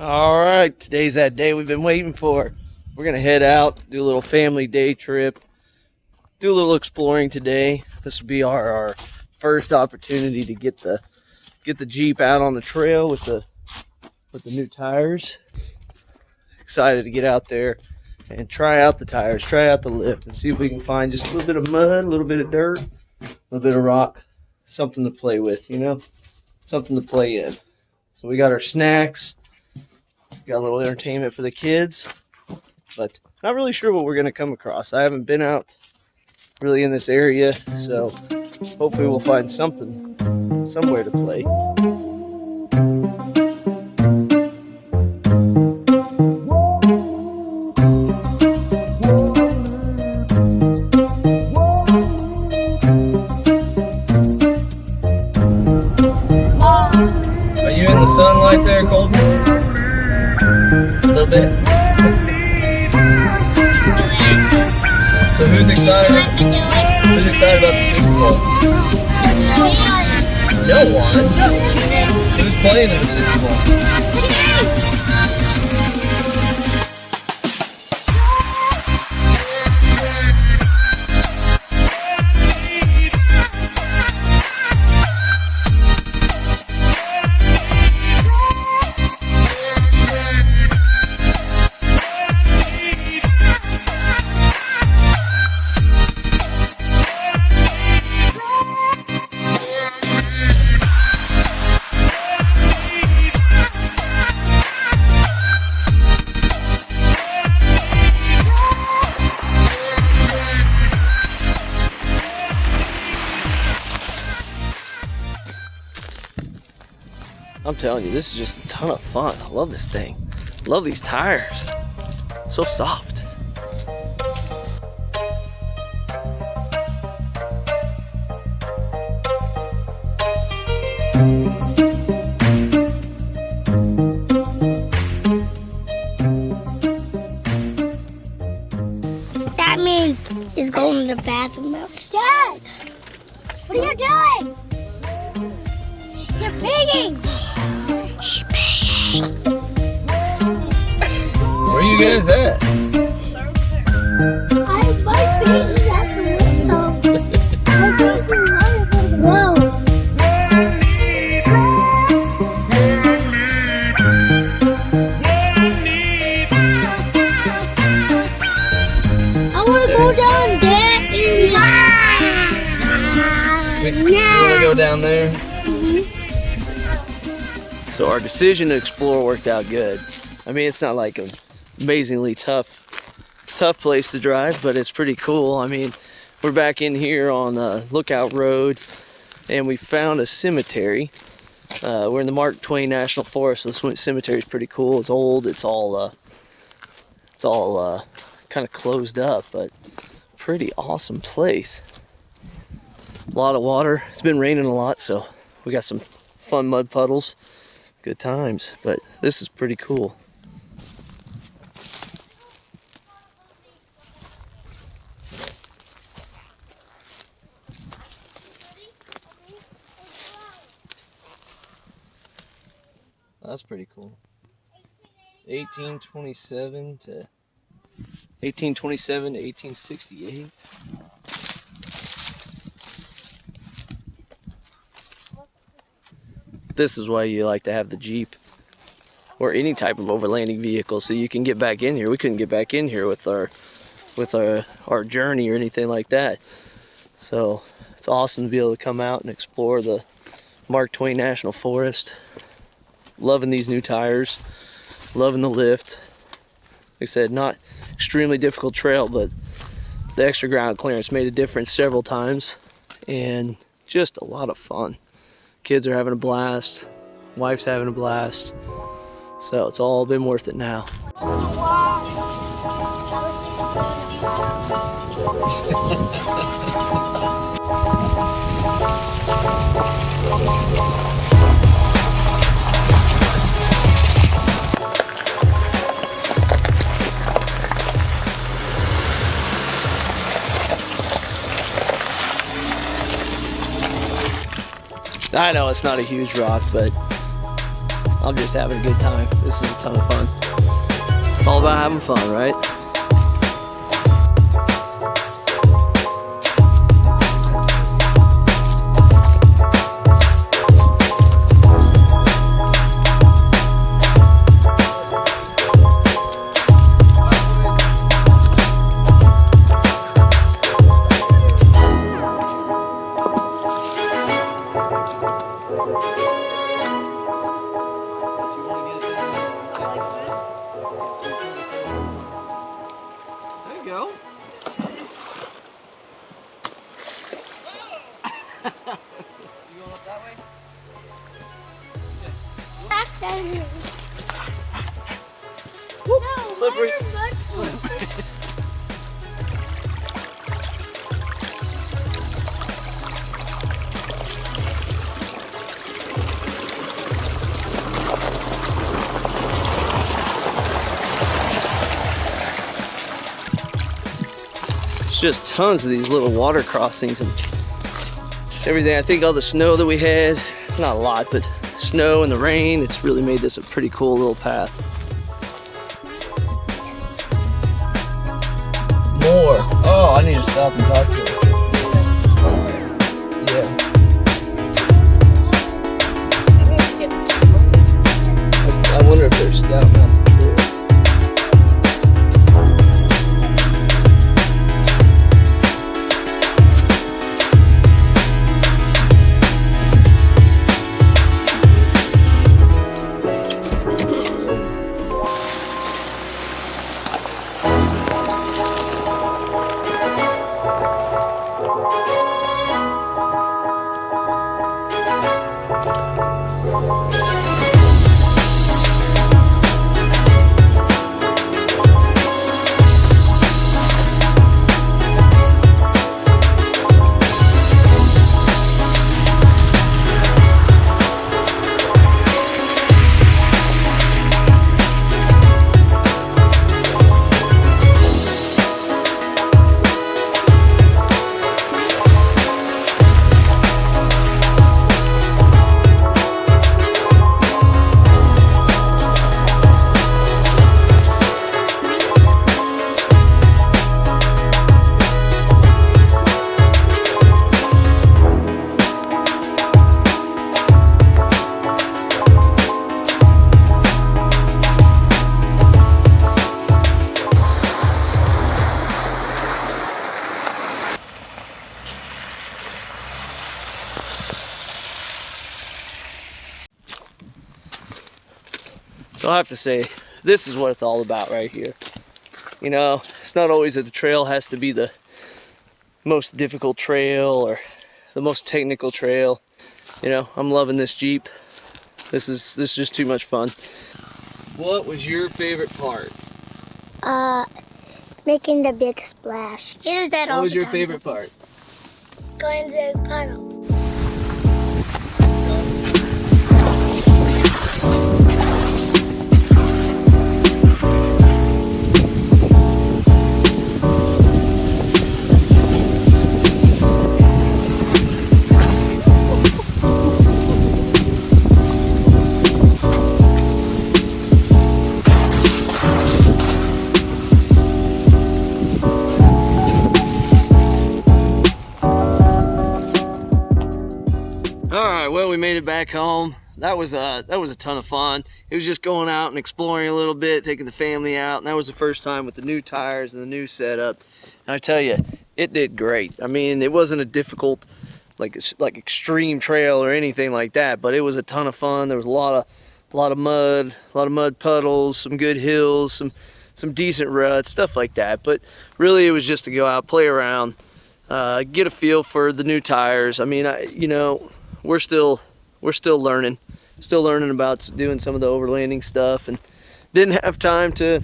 All right, today's that day we've been waiting for. We're gonna head out, do a little family day trip, do a little exploring today. This will be our first opportunity to get the Jeep out on the trail with the new tires. Excited to get out there and try out the tires, try out the lift, and see if we can find just a little bit of mud, a little bit of dirt, a little bit of rock, something to play with, you know, something to play in. So we got our snacks. Got a little entertainment for the kids, but not really sure what we're going to come across. I haven't been out really in this area, so hopefully we'll find something, somewhere to play. Are you in the sunlight there, Colton? A little bit. So who's excited? Who's excited about the Super Bowl? No one. Who's playing in the Super Bowl? I'm telling you, this is just a ton of fun. I love this thing. I love these tires. So soft. That means he's going to the bathroom outside. What are you doing? You're peeing. He's peeing. Where are you guys at? My face is at the window. Whoa. I want to go down there. You want to go down there? So our decision to explore worked out good. I mean, it's not like an amazingly tough place to drive, but it's pretty cool. I mean, we're back in here on Lookout Road, and we found a cemetery. We're in the Mark Twain National Forest, so this cemetery is pretty cool. It's old. It's all kind of closed up, but pretty awesome place. A lot of water. It's been raining a lot, so we got some fun mud puddles. Good times, but this is pretty cool. That's pretty cool. 1827 to 1868. This is why you like to have the Jeep or any type of overlanding vehicle, so you can get back in here. We couldn't get back in here with our journey or anything like that. So it's awesome to be able to come out and explore the Mark Twain National Forest. Loving these new tires, loving the lift. Like I said, not extremely difficult trail, but the extra ground clearance made a difference several times, and just a lot of fun. Kids are having a blast, wife's having a blast, so it's all been worth it now. I know it's not a huge rock, but I'm just having a good time. This is a ton of fun. It's all about having fun, right? Go. You going up that way? Back there. Whoop, No, slippery. slippery. Just tons of these little water crossings and everything. I think all the snow that we had, not a lot, but snow and the rain, it's really made this a pretty cool little path. More. Oh, I need to stop and talk to her. Yeah. I wonder if they're scouting out the trail. So I have to say, this is what it's all about right here. You know, it's not always that the trail has to be the most difficult trail or the most technical trail. You know, I'm loving this Jeep. This is just too much fun. What was your favorite part? Making the big splash. It is that all What was the your time. favorite part? Going to the puddle. Well, we made it back home. That was a ton of fun. It was just going out and exploring a little bit, taking the family out, and that was the first time with the new tires and the new setup. And I tell you, it did great. I mean, it wasn't a difficult, like extreme trail or anything like that, but it was a ton of fun. There was a lot of mud puddles, some good hills, some decent ruts, stuff like that. But really, it was just to go out, play around, get a feel for the new tires. I mean, you know, we're still learning about doing some of the overlanding stuff, and didn't have time to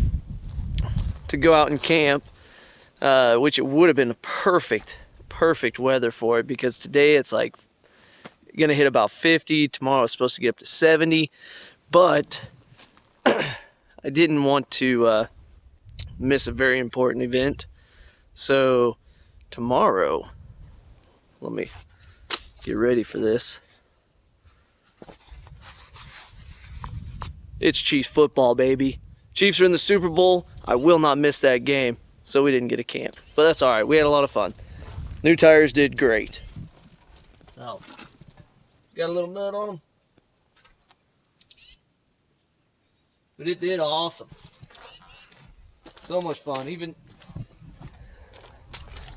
go out and camp, which it would have been a perfect weather for it, because today it's like gonna hit about 50. Tomorrow it's supposed to get up to 70, but I didn't want to miss a very important event. So tomorrow, let me get ready for this. It's Chiefs football, baby. Chiefs are in the Super Bowl. I will not miss that game. So we didn't get a camp. But that's all right. We had a lot of fun. New tires did great. Oh, got a little mud on them. But it did awesome. So much fun. Even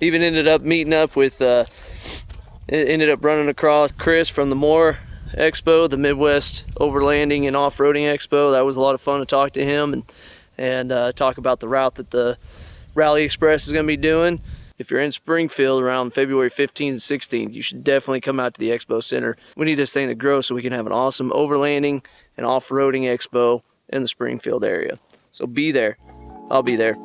ended up meeting up with, ended up running across Chris from the Moore Expo, the Midwest Overlanding and Off-Roading Expo. That was a lot of fun to talk to him and talk about the route that the Rally Express is going to be doing. If you're in Springfield around February 15th and 16th, you should definitely come out to the Expo Center. We need this thing to grow so we can have an awesome overlanding and off-roading expo in the Springfield area. So be there. I'll be there.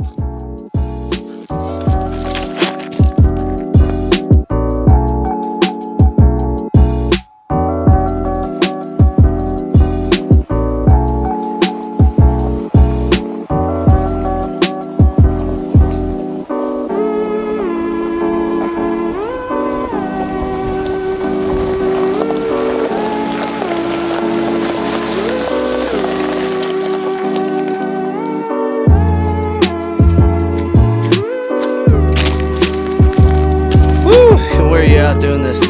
Where are you out doing this?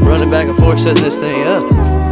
Running back and forth, setting this thing up.